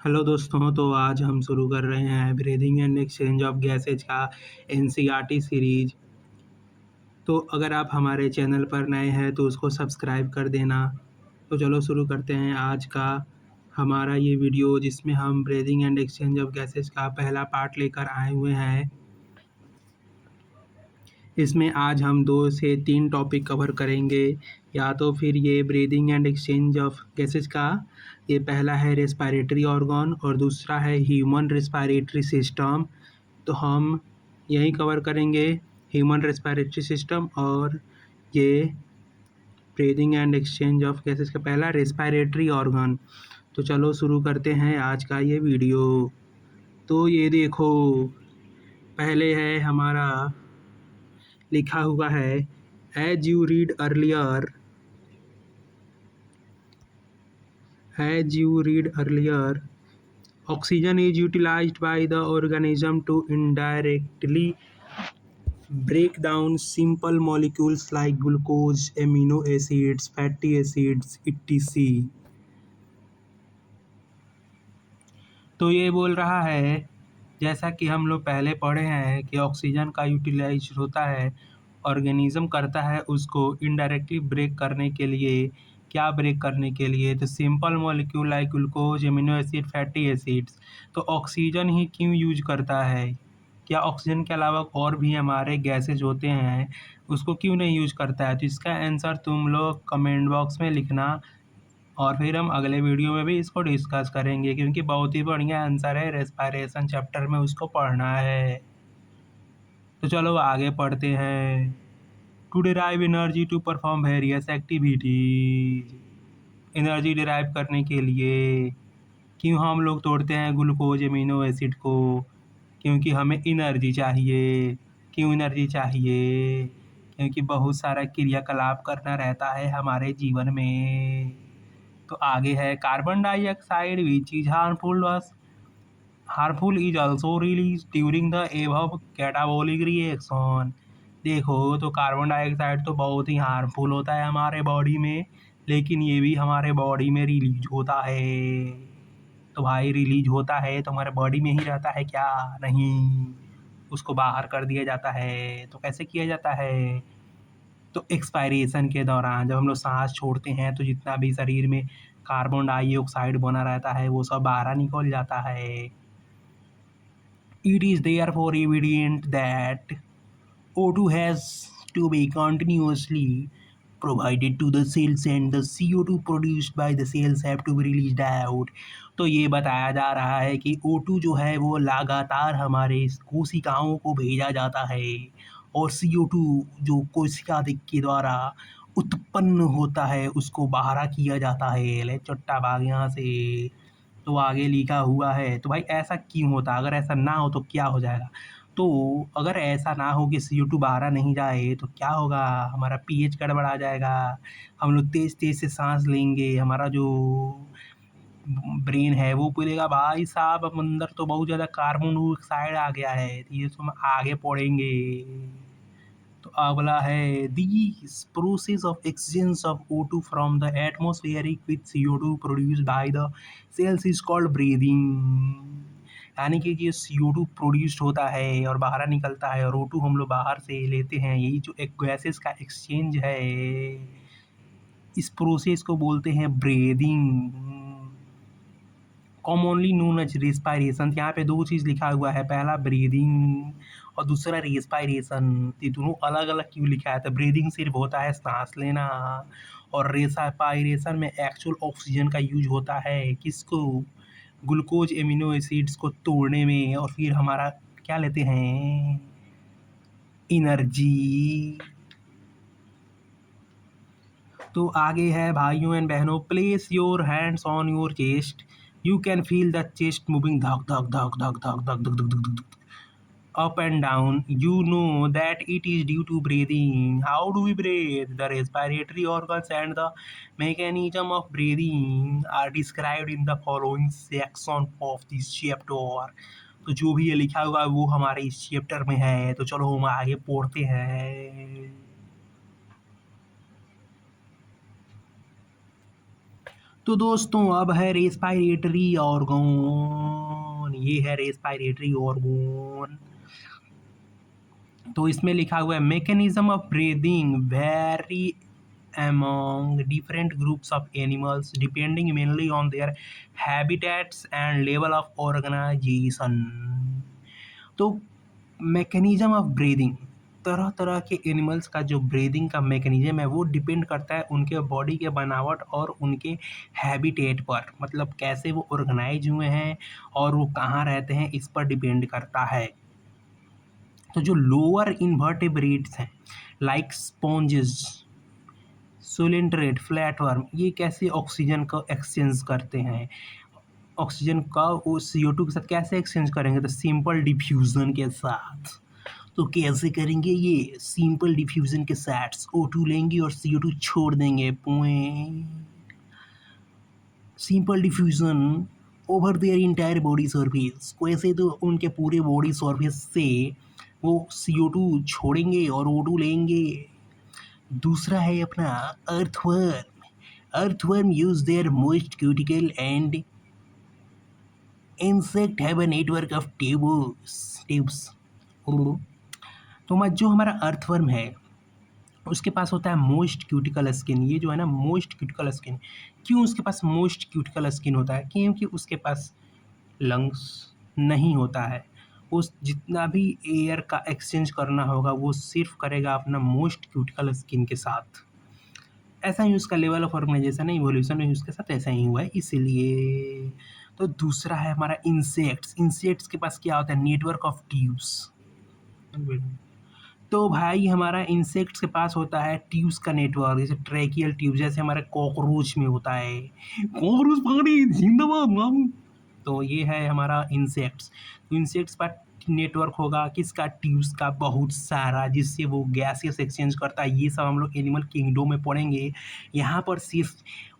Hello दोस्तों, तो आज हम शुरू कर रहे हैं breathing and exchange of gases का एनसीईआरटी सीरीज। तो अगर आप हमारे चैनल पर नए हैं तो उसको सब्सक्राइब कर देना। तो चलो शुरू करते हैं आज का हमारा ये वीडियो, जिसमें हम breathing and exchange of gases का पहला पार्ट लेकर आए हुए हैं। इसमें आज हम 2 से 3 टॉपिक कवर करेंगे। या तो फिर ये breathing and exchange of gases का ये पहला है रेस्पिरेटरी ऑर्गन और दूसरा है ह्यूमन रेस्पिरेटरी सिस्टम। तो हम यही कवर करेंगे, ह्यूमन रेस्पिरेटरी सिस्टम और ये breathing and exchange of gases का पहला रेस्पिरेटरी ऑर्गन। तो चलो शुरू करते हैं आज का ये वीडियो। तो ये देखो, पहले है हमारा लिखा हुआ है as you read earlier oxygen is utilized by the organism to indirectly break down simple molecules like glucose, amino acids, fatty acids, etc. तो ये बोल रहा है, जैसा कि हम लोग पहले पढ़े हैं कि ऑक्सीजन का यूटिलाइज होता है, ऑर्गेनिज्म करता है उसको इनडायरेक्टली ब्रेक करने के लिए। क्या ब्रेक करने के लिए? तो simple molecule like glucose, amino acid, fatty acids. तो ऑक्सीजन ही क्यों यूज करता है? क्या ऑक्सीजन के अलावा और भी हमारे गैसेज होते हैं, उसको क्यों नहीं यूज करता है? तो इसका आंसर तुम लोग कमेंट बॉक्स में लिखना और फिर हम अगले वीडियो में भी इसको डिस्कस करेंगे, क्योंकि बहुत ही बढ़िया आंसर है, रेस्पिरेशन चैप्टर में उसको पढ़ना है। तो चलो आगे पढ़ते हैं। To derive energy to perform various activities. Energy derive करने के लिए क्यों हम लोग तोड़ते हैं ग्लूकोज, एमिनो एसिड को? क्योंकि हमें एनर्जी चाहिए। क्यों एनर्जी चाहिए? क्योंकि बहुत सारा क्रियाकलाप करना रहता है हमारे जीवन में। तो आगे है carbon dioxide which is harmful is also release during the above catabolic reaction. देखो, तो कार्बन डाइऑक्साइड तो बहुत ही हार्मफुल होता है हमारे बॉडी में, लेकिन ये भी हमारे बॉडी में रिलीज होता है। तो भाई रिलीज होता है तो हमारे बॉडी में ही रहता है क्या? नहीं, उसको बाहर कर दिया जाता है। तो कैसे किया जाता है? तो एक्सपायरेशन के दौरान जब हम लोग सांस छोड़ते हैं तो जितना भी शरीर में कार्बन डाइऑक्साइड बना रहता है वो सब बाहर निकल जाता है। It is therefore evident that O2 has to be continuously provided to the cells and the CO2 produced by the cells have to be released out। तो ये बताया जा रहा है कि O2 जो है वो लगातार हमारे कोशिकाओं को भेजा जाता है और CO2 जो कोशिका के द्वारा उत्पन्न होता है उसको बाहर किया जाता है। ले चट्टा भाग यहाँ से। तो आगे लिखा हुआ है, तो भाई ऐसा क्यों होता? अगर ऐसा ना हो तो क्या हो जाएगा? तो अगर ऐसा ना हो कि CO2 बाहर नहीं जाए तो क्या होगा? हमारा pH गड़बड़ा जाएगा। हम लोग तेज़ तेज़ से सांस लेंगे, हमारा जो ब्रेन है वो बोलेगा भाई साहब अब अंदर तो बहुत ज़्यादा कार्बन डाइऑक्साइड आ गया है। तो ये तो हम आगे पढ़ेंगे। तो अगला है this process of exchange of O2 from the atmospheric with CO2 produced by the cells is called breathing. यानी कि ये CO2 प्रोड्यूस्ड होता है और बाहर निकलता है और O2 हम लोग बाहर से लेते हैं। यही जो एक गैसेस का एक्सचेंज है, इस प्रोसेस को बोलते हैं breathing, commonly known as respiration. यहाँ पे 2 चीज़ लिखा हुआ है, पहला ब्रीदिंग और दूसरा रेस्पायरेशन। ये दोनों अलग अलग क्यों लिखा है? तो ब्रीदिंग सिर्फ होता है सांस लेना और रेस्पायरेशन में एक्चुअल ऑक्सीजन का यूज होता है किसको? ग्लूकोज, एमिनो एसिड्स को तोड़ने में, और फिर हमारा क्या लेते हैं? एनर्जी। तो आगे है भाइयों एंड बहनों, place your hands on your chest, you can feel the chest moving धक धक धक धक धक धक धक धक धक धक up and down. You know that it is due to breathing. How do we breathe? The respiratory organs and the mechanism of breathing are described in the following section of this chapter। तो जो भी ये लिखा हुआ है वो हमारे इस चैप्टर में है। तो चलो हम आगे पढ़ते हैं। तो दोस्तों अब है रेस्पिरेटरी ऑर्गन, ये है रेस्पिरेटरी ऑर्गन। तो इसमें लिखा हुआ है mechanism of breathing very among different groups of animals depending mainly on their habitats and level of organization। तो मैकेनिज्म ऑफ ब्रीदिंग, तरह तरह के एनिमल्स का जो ब्रीदिंग का मैकेनिज्म है वो डिपेंड करता है उनके बॉडी के बनावट और उनके हैबिटेट पर, मतलब कैसे वो ऑर्गेनाइज हुए हैं और वो कहाँ रहते हैं इस पर डिपेंड करता है। तो जो लोअर इन्वर्टेब्रेट्स हैं लाइक स्पॉन्जेस, सोलिंट्रेट, फ्लैटवर्म, ये कैसे ऑक्सीजन का एक्सचेंज करते हैं, ऑक्सीजन का वो CO2 के साथ कैसे एक्सचेंज करेंगे, तो सिंपल डिफ्यूज़न के साथ। तो कैसे करेंगे ये, सिंपल डिफ्यूज़न के साथ O2 लेंगे और CO2 छोड़ देंगे, point. Simple diffusion over their entire body surface, कैसे, तो उनके पूरे बॉडी सरफेस से वो CO2 छोड़ेंगे और O2 लेंगे। दूसरा है अपना earthworm. Earthworm use their most cuticle and insect have a network of tubes. तो जो हमारा अर्थवर्म है उसके पास होता है मोस्ट क्यूटिकल स्किन। ये जो है ना मोस्ट क्यूटिकल स्किन, क्यों उसके पास मोस्ट क्यूटिकल स्किन होता है, क्योंकि उसके पास लंग्स नहीं होता है। उस जितना भी एयर का एक्सचेंज करना होगा वो सिर्फ करेगा अपना मोस्ट क्यूटिकल स्किन के साथ। ऐसा ही उसका लेवल ऑफ ऑर्गेनाइजेशन है, इवोल्यूशन है उसके साथ ऐसा ही हुआ है इसीलिए। तो दूसरा है हमारा इंसेक्ट्स। इंसेक्ट्स के पास क्या होता है, नेटवर्क ऑफ ट्यूब्स। तो भाई हमारा इंसेक्ट्स के पास होता है ट्यूब्स का नेटवर्क, जैसे ट्रैकियल ट्यूब, जैसे हमारे कॉकरोच में होता है, कॉकरोच पकड़ी जिंदाबाद मामू। तो ये है हमारा इंसेक्ट्स। तो इंसेक्ट्स पर नेटवर्क होगा किसका, ट्यूब्स का, बहुत सारा, जिससे वो गैसेस एक्सचेंज करता है। ये सब हम लोग एनिमल किंगडम में पढ़ेंगे। यहाँ पर सिर्फ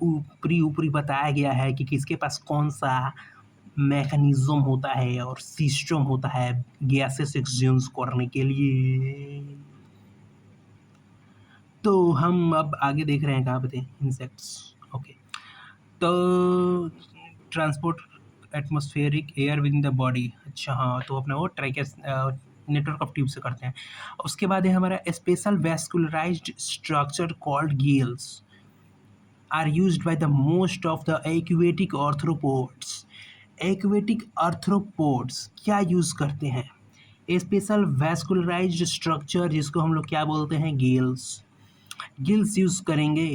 ऊपरी ऊपरी बताया गया है कि किसके पास कौन सा मैकेनिज्म होता है और सिस्टम होता है गैसेस एक्सचेंज करने के लिए। तो हम अब आगे देख रहे हैं कहाँ पे थे, इंसेक्ट्स। ओके, तो transport atmospheric air with in the body, अच्छा हाँ, तो अपना वो ट्रैकेस नेटवर्क ऑफ ट्यूब से करते हैं। उसके बाद है हमारा special vascularised structure called gills are used by the most of the aquatic arthropods. Aquatic arthropods क्या यूज़ करते हैं, स्पेशल वैस्कुलराइज्ड स्ट्रक्चर, जिसको हम लोग क्या बोलते हैं, गिल्स। गिल्स यूज़ करेंगे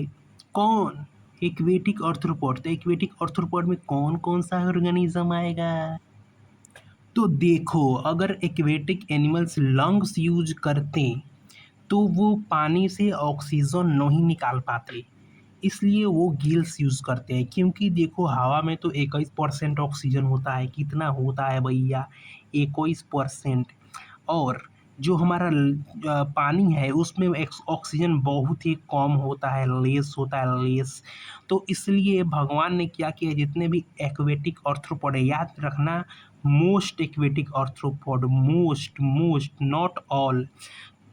कौन, एक्वेटिक आर्थ्रोपोड। तो एक्वेटिक आर्थ्रोपोड में कौन कौन सा ऑर्गेनिज्म आएगा, तो देखो अगर एक्वेटिक एनिमल्स लंग्स यूज करते तो वो पानी से ऑक्सीजन नहीं निकाल पाते, इसलिए वो गिल्स यूज़ करते हैं। क्योंकि देखो हवा में तो 21% ऑक्सीजन होता है, कितना होता है भैया, 21%। और जो हमारा पानी है उसमें ऑक्सीजन बहुत ही कम होता है, लेस होता है, लेस। तो इसलिए भगवान ने क्या किया, जितने भी एक्वेटिक आर्थ्रोपोड है, याद रखना, most aquatic arthropod, most most not all.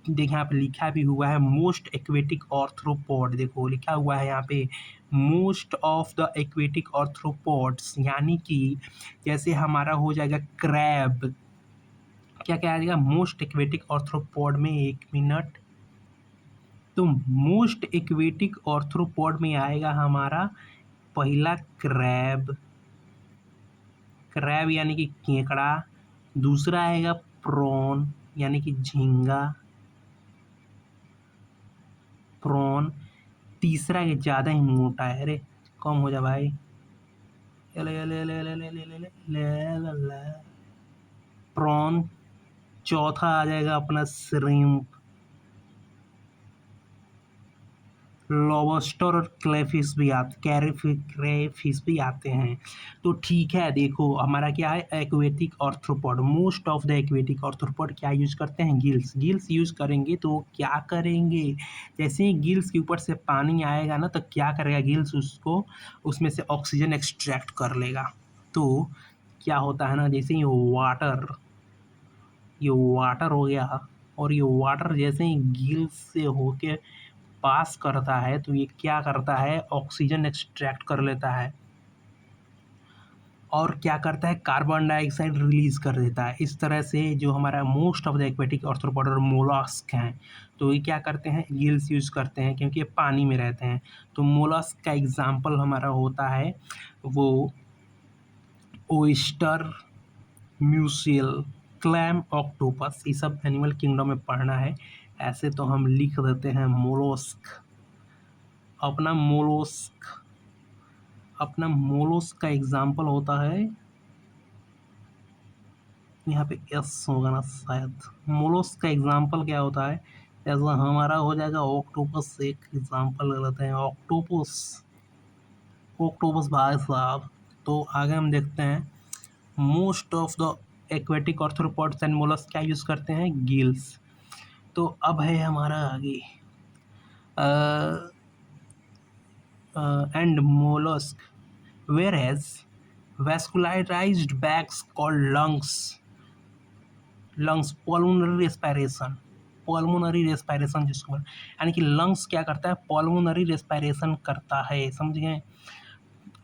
देखिए यहाँ पे लिखा भी हुआ है मोस्ट एक्वेटिक आर्थ्रोपोड, देखो लिखा हुआ है यहाँ पे most of the aquatic arthropods, यानी कि जैसे हमारा हो जाएगा क्रैब, क्या क्या आ जाएगा मोस्ट एक्वेटिक आर्थ्रोपोड में, एक मिनट, तो मोस्ट एक्वेटिक आर्थ्रोपोड में आएगा हमारा पहला क्रैब, क्रैब यानी कि केकड़ा। दूसरा आएगा प्रॉन यानी कि झींगा, प्रॉन। तीसरा ये ज़्यादा ही मोटा है, अरे कम हो जा भाई, प्रॉन। चौथा आ जाएगा अपना श्रिम्प, लॉबस्टर और क्लेफिश भी आते, क्रेफिश भी आते हैं। तो ठीक है, देखो हमारा क्या है aquatic arthropod, most of the aquatic arthropod क्या यूज करते हैं, गिल्स। गिल्स यूज करेंगे तो क्या करेंगे, जैसे ही गिल्स के ऊपर से पानी आएगा ना तो क्या करेगा गिल्स, उसको उसमें से ऑक्सीजन एक्सट्रैक्ट कर लेगा। तो क्या होता है ना, जैसे ही वाटर, ये वाटर हो गया, और ये वाटर जैसे ही गिल्स से होके पास करता है तो ये क्या करता है, ऑक्सीजन एक्सट्रैक्ट कर लेता है और क्या करता है, कार्बन डाइऑक्साइड रिलीज कर देता है। इस तरह से जो हमारा most of the aquatic arthropoda mollusc हैं तो ये क्या करते हैं, गिल्स यूज करते हैं क्योंकि ये पानी में रहते हैं। तो मोलस्क का एग्जाम्पल हमारा होता है वो ओइस्टर, म्यूसियल, क्लैम, ऑक्टोपस, ये सब एनिमल किंगडम में पढ़ना है। ऐसे तो हम लिख देते हैं मोलस्क। अपना मोलस्क अपना मोलस्क का एग्जाम्पल होता है, यहाँ पे एस होगा ना शायद। मोलस्क का एग्जाम्पल क्या होता है, ऐसा हमारा हो जाएगा ऑक्टोपस। एक एग्जाम्पल लेते हैं ऑक्टोपस, ऑक्टोपस भाई साहब। तो आगे हम देखते हैं most of the aquatic arthropods and mollusc क्या यूज करते हैं, गिल्स। तो अब है हमारा आगे and mollusc where has vascularized bags called lungs pulmonary respiration जिसको यानी कि लंग्स क्या करता है, पल्मोनरी रेस्पिरेशन करता है, समझ गए।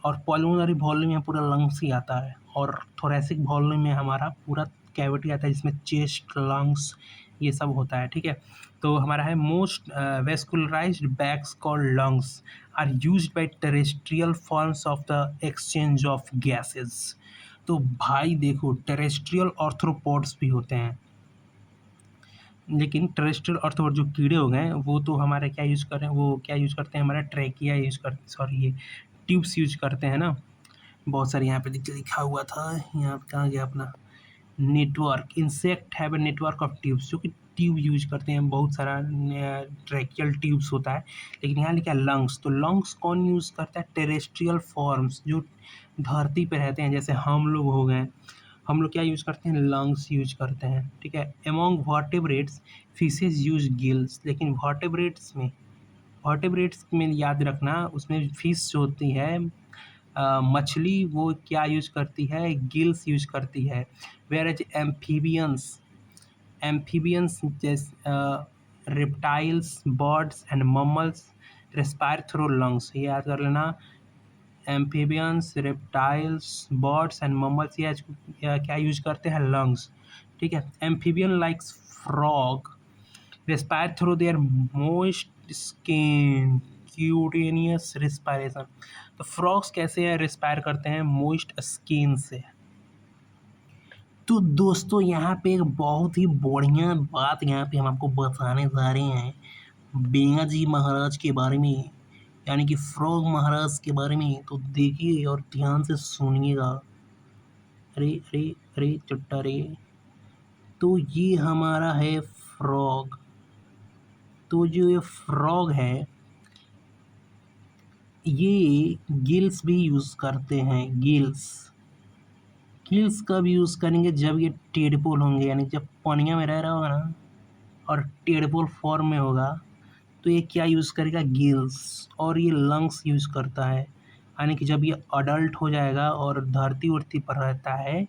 और पल्मोनरी वॉल्यूम में पूरा लंग्स ही आता है और थोरेसिक वॉल्यूम में हमारा पूरा कैविटी आता है जिसमें चेस्ट, लंग्स ये सब होता है, ठीक है। तो हमारा है most vascularised bags called lungs are used by terrestrial forms of the exchange of gases. तो भाई देखो टेरेस्ट्रियल आर्थ्रोपोड्स भी होते हैं, लेकिन टेरेस्ट्रियल आर्थ्रोपोड जो कीड़े हो गए वो तो हमारे क्या यूज़ कर रहे हैं, वो क्या यूज़ करते हैं, हमारा ट्रैकिया यूज़ करते, सॉरी ये ट्यूब्स यूज करते हैं ना। बहुत सारे यहाँ पे लिखा हुआ था, यहाँ पे कहाँ गया अपना network, insect have a network of tubes, जो कि ट्यूब यूज करते हैं, बहुत सारा ट्रैकियल ट्यूब्स होता है। लेकिन यहाँ लिखा है लंग्स, तो लंग्स कौन यूज़ करता है, टेरेस्ट्रियल फॉर्म्स जो धरती पे रहते हैं, जैसे हम लोग हो गए, हम लोग क्या यूज़ करते हैं, लंग्स यूज करते हैं, ठीक है। Among vertebrates fishes use gills, लेकिन वर्टेब्रेट्स में याद रखना उसमें फिश जो होती है मछली वो क्या यूज करती है, गिल्स यूज करती है। वेयर एज एम्फीबियंस जैसे reptiles, birds and mammals respire through lungs, ये याद कर लेना। Amphibians, reptiles, birds and mammals ये क्या यूज करते हैं, लंग्स, ठीक है। Amphibian likes frog respire through their most skin cutaneous respiration. तो फ्रॉग्स कैसे रेस्पायर करते हैं, मोस्ट स्किन से। तो दोस्तों यहाँ पे एक बहुत ही बढ़िया बात यहाँ पे हम आपको बताने जा रहे हैं बेंगा जी महाराज के बारे में, यानी कि फ्रॉग महाराज के बारे में। तो देखिए और ध्यान से सुनिएगा। अरे अरे अरे चुट्टा रे, तो ये हमारा है फ्रॉग। तो जो ये फ्रॉग है ये गिल्स भी यूज़ करते हैं, गिल्स कब यूज़ करेंगे, जब ये टेडपोल होंगे, यानी जब पानिया में रह रहा होगा ना और टेडपोल फॉर्म में होगा तो ये क्या यूज़ करेगा, गिल्स। और ये लंग्स यूज़ करता है, यानी कि जब ये अडल्ट हो जाएगा और धरती उड़ती पर रहता है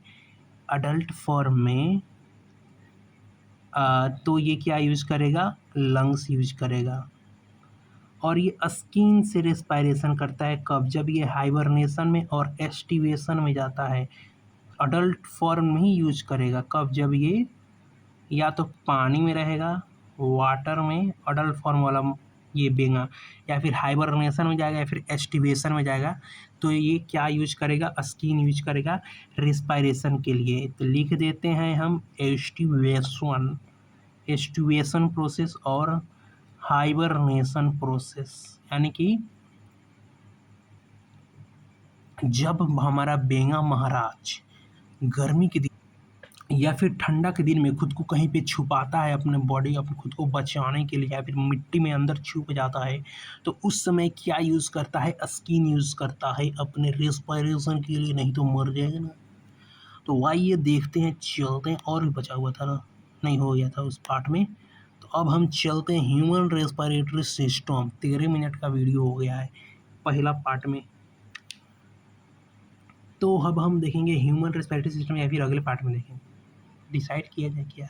अडल्ट फॉर्म में तो ये क्या यूज़ करेगा, लंग्स यूज करेगा। और ये स्किन से रेस्पायरेशन करता है कब, जब ये हाइबरनेशन में और एस्टिवेशन में जाता है। अडल्ट फॉर्म में ही यूज करेगा कब, जब ये या तो पानी में रहेगा, वाटर में अडल्ट फॉर्म वाला ये बेंगा, या फिर हाइबरनेशन में जाएगा या फिर एस्टिवेशन में जाएगा। तो ये क्या यूज करेगा, स्किन यूज करेगा रेस्पायरेशन के लिए। तो लिख देते हैं हम एस्टिवेशन प्रोसेस और हाइबरनेशन प्रोसेस, यानी कि जब हमारा बेंगा महाराज गर्मी के दिन या फिर ठंडा के दिन में खुद को कहीं पे छुपाता है, अपने बॉडी अपने खुद को बचाने के लिए, या फिर मिट्टी में अंदर छुप जाता है, तो उस समय क्या यूज़ करता है, स्किन यूज़ करता है अपने रेस्पिरेशन के लिए, नहीं तो मर जाएगा ना। तो आइए देखते हैं, चलते हैं। और भी बचा हुआ था ना, नहीं हो गया था उस पार्ट में। तो अब हम चलते हैं ह्यूमन रेस्पिरेटरी सिस्टम। 13 मिनट का वीडियो हो गया है पहला पार्ट में। तो अब हम देखेंगे ह्यूमन रेस्पिरेटरी सिस्टम या फिर अगले पार्ट में देखेंगे, डिसाइड किया जाए क्या।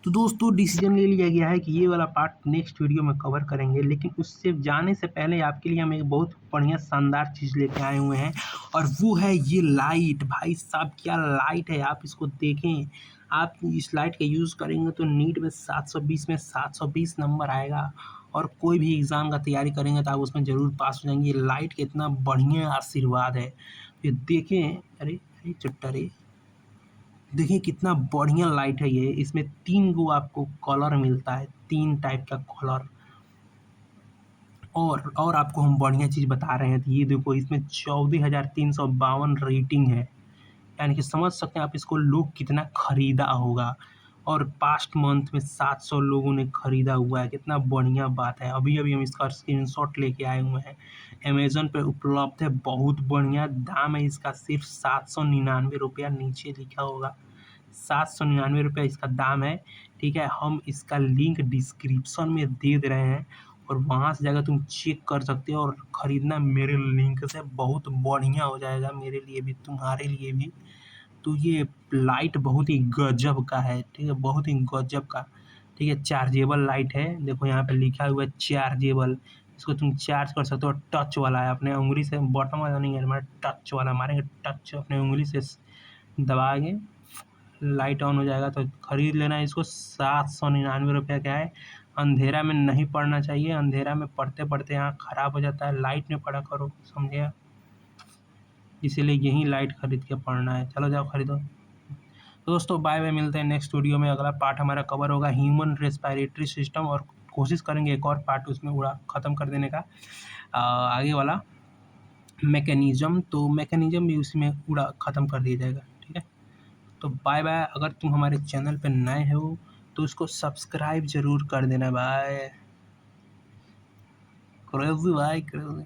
तो दोस्तों डिसीजन ले लिया गया है कि ये वाला पार्ट नेक्स्ट वीडियो में कवर करेंगे, लेकिन उससे जाने से पहले आपके लिए हम एक बहुत बढ़िया शानदार चीज़ लेके आए हुए हैं, और वो है ये लाइट। भाई साहब क्या लाइट है, आप इसको देखें। आप इस लाइट का यूज़ करेंगे तो नीट में 720 में 720 नंबर आएगा, और कोई भी एग्ज़ाम का तैयारी करेंगे तो आप उसमें ज़रूर पास हो जाएंगे। ये लाइट का इतना बढ़िया आशीर्वाद है। ये देखें, अरे अरे चुट्टा रे, देखिए कितना बढ़िया लाइट है ये। इसमें 3 गो आपको कलर मिलता है, 3 टाइप का कलर। और आपको हम बढ़िया चीज़ बता रहे हैं, तो ये देखो इसमें 14,352 रेटिंग है, यानी कि समझ सकते हैं आप इसको लोग कितना खरीदा होगा। और पास्ट मंथ में 700 लोगों ने खरीदा हुआ है, कितना बढ़िया बात है। अभी अभी हम इसका स्क्रीनशॉट लेके आए हुए हैं। अमेज़न पे उपलब्ध है, बहुत बढ़िया दाम है इसका, सिर्फ 799 रुपया, नीचे लिखा होगा 799 रुपया इसका दाम है। ठीक है, हम इसका लिंक डिस्क्रिप्शन में दे रहे हैं, और वहाँ से जाकर तुम चेक कर सकते हो और ख़रीदना मेरे लिंक से, बहुत बढ़िया हो जाएगा मेरे लिए भी तुम्हारे लिए भी। तो ये लाइट बहुत ही गजब का है, ठीक है, बहुत ही गजब का। ठीक है, चार्जेबल लाइट है, देखो यहाँ पे लिखा हुआ है चार्जेबल। इसको तुम चार्ज कर सकते हो, टच वाला है, अपने उंगली से, बटन वाला नहीं है हमारा, टच वाला मारेंगे, टच अपने उंगली से दबाएंगे लाइट ऑन हो जाएगा। तो खरीद लेना है इसको, 799 रुपया का है। अंधेरा में नहीं पड़ना चाहिए, अंधेरा में पढ़ते पढ़ते आँख खराब हो जाता है, लाइट में पढ़ा करो, समझे। इसीलिए यही लाइट खरीद के पढ़ना है। चलो जाओ खरीदो। तो दोस्तों बाय बाय, मिलते हैं नेक्स्ट वीडियो में। अगला पार्ट हमारा कवर होगा ह्यूमन रेस्पिरेटरी सिस्टम, और कोशिश करेंगे एक और पार्ट उसमें उड़ा ख़त्म कर देने का, आगे वाला मैकेनिज़्म। तो मैकेनिज़्म भी उसी में उड़ा ख़त्म कर दिया जाएगा। ठीक है, तो बाय बाय। अगर तुम हमारे चैनल पर नए हो तो उसको सब्सक्राइब ज़रूर कर देना। बाय, क्रेज़ी भाई, क्रेज़ी।